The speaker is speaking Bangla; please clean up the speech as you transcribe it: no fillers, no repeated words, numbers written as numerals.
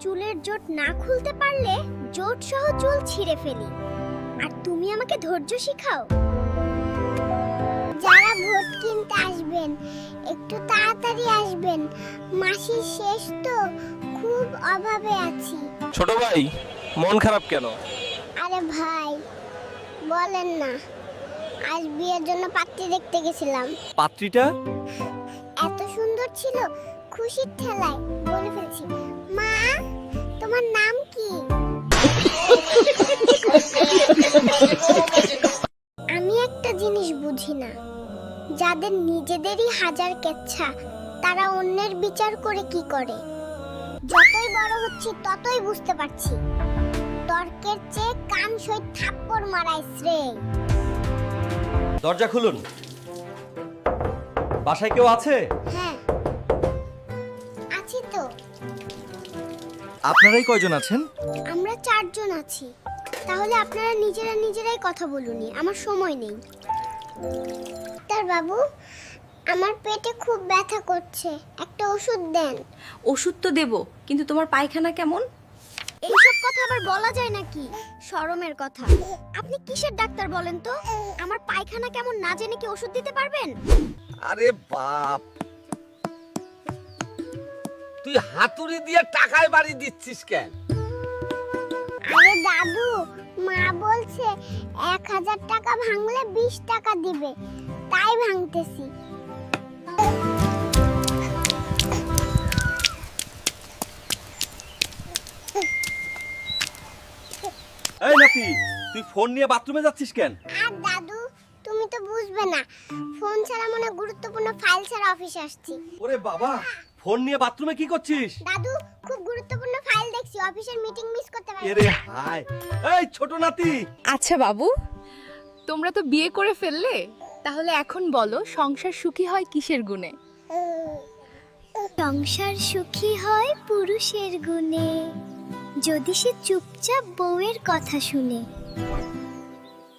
চুলের জোট না খুলতে পারলে জোট সহ চুল ছিঁড়ে ফেলি, আর তুমি আমাকে ধৈর্য শিখাও। যারা ভোট কিনতে আসবেন একটু তাড়াতাড়ি আসবেন, মাসের শেষ তো, খুব অভাবে আছি। ছোট ভাই, মন খারাপ কেন? আরে ভাই বলেন না, আজ বিয়ের জন্য পাত্রী দেখতে গেছিলাম। পাত্রীটা এত সুন্দর ছিল, খুশির ঠেলায় বলে ফেলছি, মা তোমার নাম কি? আমি একটা জিনিস বুঝি না, যাদের নিজেদেরই হাজার কেচ্ছা তারা অন্যের বিচার করে কি করে। যতই বড় হচ্ছি ততই বুঝতে পারছি, তর্কের চেয়ে কান সই থাপ্পড় মারাই শ্রেয়। দরজা খুলুন। বাসায় কেউ আছে? হ্যাঁ আছি তো। আপনারাই কয়জন আছেন? আমরা 4 জন আছি। তাহলে আপনারা নিজেরাই কথা বলুনি, আমার সময় নেই। ডাক্তার বাবু, আমার পেটে খুব ব্যথা করছে, একটা ওষুধ দেন। ওষুধ তো দেবো, কিন্তু তোমার পায়খানা কেমন? এইসব কথা আবার বলা যায় নাকি? শরমের কথা। আপনি কিসের ডাক্তার বলেন তো? আমার পায়খানা কেমন না জেনে কি ওষুধ দিতে পারবেন? আরে বাপ, তুই হাতুড়ি দিয়ে টাকায় বাড়ি দিচ্ছিস কেন? আরে দাদু, মা বলছে 1000 টাকা ভাঙলে 20 টাকা দিবে, তাই ভাঙতেছি। এই নাতি, তুই ফোন নিয়ে বাথরুমে যাচ্ছিস কেন? আর দাদু, তুমি তো বুঝবে না, ফোন ছাড়া মনে গুরুত্বপূর্ণ ফাইল ছাড়া অফিসে আসছি। ওরে বাবা, ফোন নিয়ে বাথরুমে কি করছিস? দাদু, খুব গুরুত্বপূর্ণ ফাইল দেখছি, অফিসের মিটিং মিস করতে পারি। এরে হায়, এই ছোট নাতি। আচ্ছা বাবু, তোমরা তো বিয়ে করে ফেললে, তাহলে এখন বলো সংসার সুখী হয় কিসের গুণে? সংসার সুখী হয় পুরুষের গুণে, যদি সে চুপচাপ বউয়ের কথা শুনে।